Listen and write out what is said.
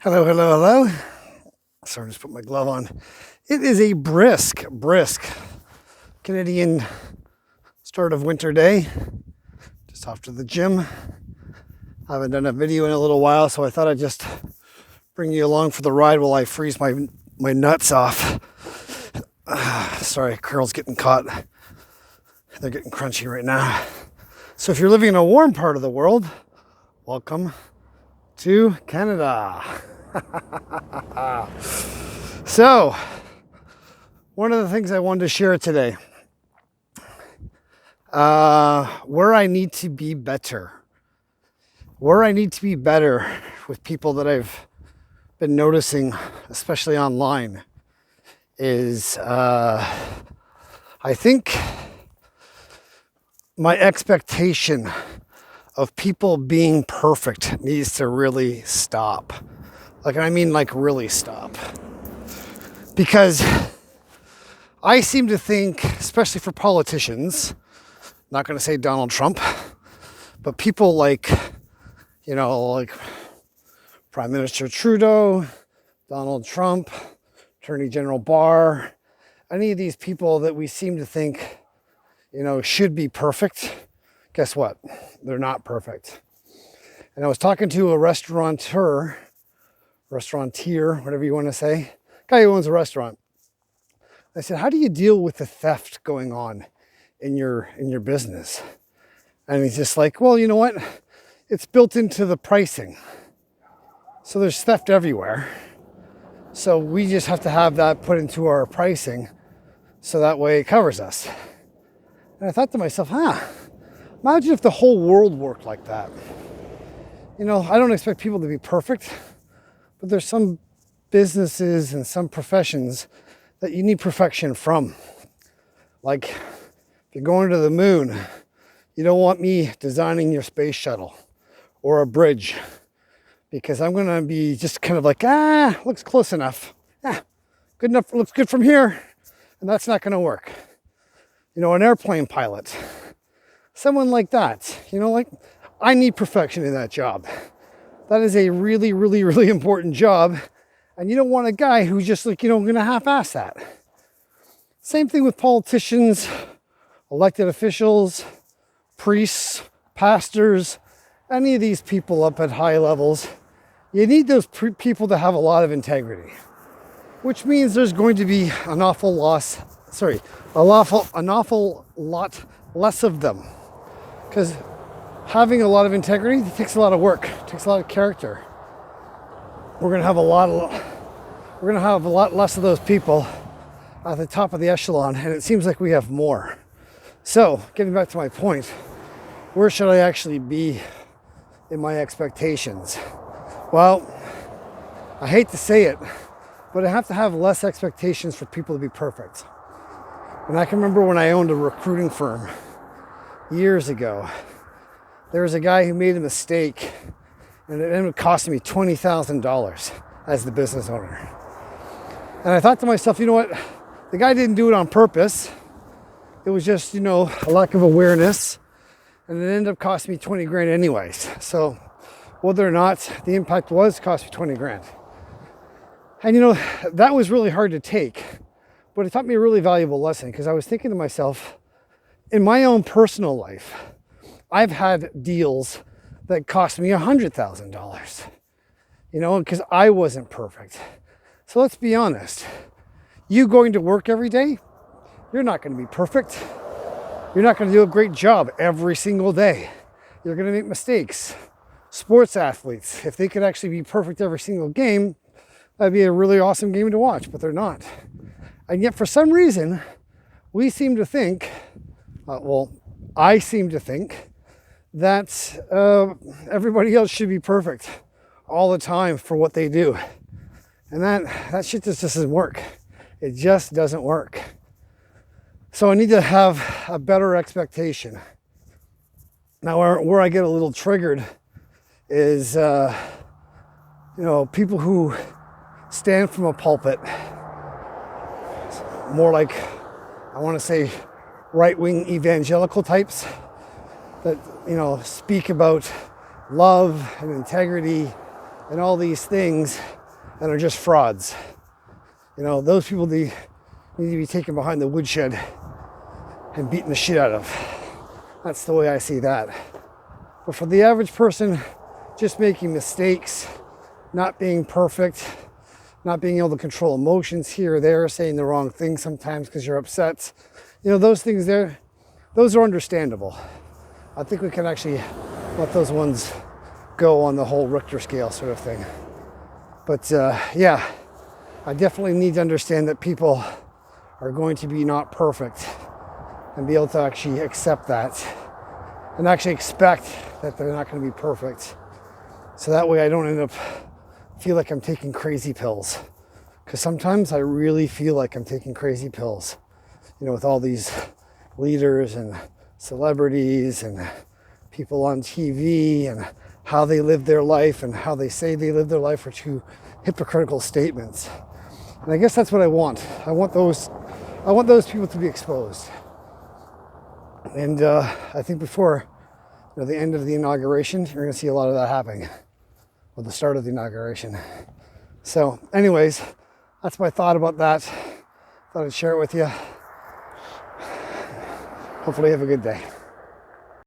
Hello, hello, hello. Sorry, just put my glove on. It is a brisk Canadian start of winter day. Just off to the gym. I haven't done a video in a little while, so I thought I'd just bring you along for the ride while I freeze my nuts off. Sorry, curls getting caught. They're getting crunchy right now. So if you're living in a warm part of the world, welcome to Canada. So, one of the things I wanted to share today, where I need to be better. Where I need to be better with people that I've been noticing, especially online, is I think my expectation of people being perfect needs to really stop. Really stop. Because I seem to think, especially for politicians, not going to say Donald Trump, but people like Prime Minister Trudeau, Donald Trump, Attorney General Barr, any of these people that we seem to think, should be perfect. Guess what? They're not perfect. And I was talking to a restaurateur, whatever you want to say, guy who owns a restaurant. I said, how do you deal with the theft going on in your business? And he's just like, well, you know what? It's built into the pricing. So there's theft everywhere. So we just have to have that put into our pricing so that way it covers us. And I thought to myself, imagine if the whole world worked like that. I don't expect people to be perfect, but there's some businesses and some professions that you need perfection from. Like, if you're going to the moon, you don't want me designing your space shuttle or a bridge, because I'm going to be just kind of like, looks close enough. Good enough, looks good from here. And that's not going to work. An airplane pilot, someone like that, I need perfection in that job. That is a really, really, really important job. And you don't want a guy who's just going to half-ass that. Same thing with politicians, elected officials, priests, pastors, any of these people up at high levels. You need those people to have a lot of integrity, which means there's going to be an awful lot less of them. Because having a lot of integrity takes a lot of work, takes a lot of character. We're going to have a lot less of those people at the top of the echelon, and it seems like we have more. So, getting back to my point, where should I actually be in my expectations? Well, I hate to say it, but I have to have less expectations for people to be perfect. And I can remember when I owned a recruiting firm years ago, there was a guy who made a mistake, and it ended up costing me $20,000 as the business owner. And I thought to myself, you know what? The guy didn't do it on purpose. It was just, a lack of awareness. And it ended up costing me 20 grand anyways. So whether or not the impact was, cost me 20 grand. And that was really hard to take. But it taught me a really valuable lesson, because I was thinking to myself, in my own personal life, I've had deals that cost me $100,000, because I wasn't perfect. So let's be honest. You going to work every day, you're not going to be perfect. You're not going to do a great job every single day. You're going to make mistakes. Sports athletes, if they could actually be perfect every single game, that'd be a really awesome game to watch, but they're not. And yet for some reason, we seem to think, I seem to think that everybody else should be perfect all the time for what they do. And that shit just doesn't work. It just doesn't work. So I need to have a better expectation. Now, where I get a little triggered is, people who stand from a pulpit, more like, I want to say, right-wing evangelical types that, speak about love and integrity and all these things and are just frauds. You know, those people need to be taken behind the woodshed and beaten the shit out of. That's the way I see that. But for the average person, just making mistakes, not being perfect, not being able to control emotions here or there, saying the wrong thing sometimes because you're upset, you know, those things there, those are understandable. I think we can actually let those ones go on the whole Richter scale sort of thing. But yeah, I definitely need to understand that people are going to be not perfect and be able to actually accept that and actually expect that they're not going to be perfect. So that way I don't end up feel like I'm taking crazy pills. Because sometimes I really feel like I'm taking crazy pills. You know, with all these leaders and celebrities and people on TV and how they live their life and how they say they live their life are two hypocritical statements. And I guess that's what I want. I want those people to be exposed. And I think before the end of the inauguration, you're going to see a lot of that happening. Or the start of the inauguration. So anyways, that's my thought about that. Thought I'd share it with you. Hopefully you have a good day.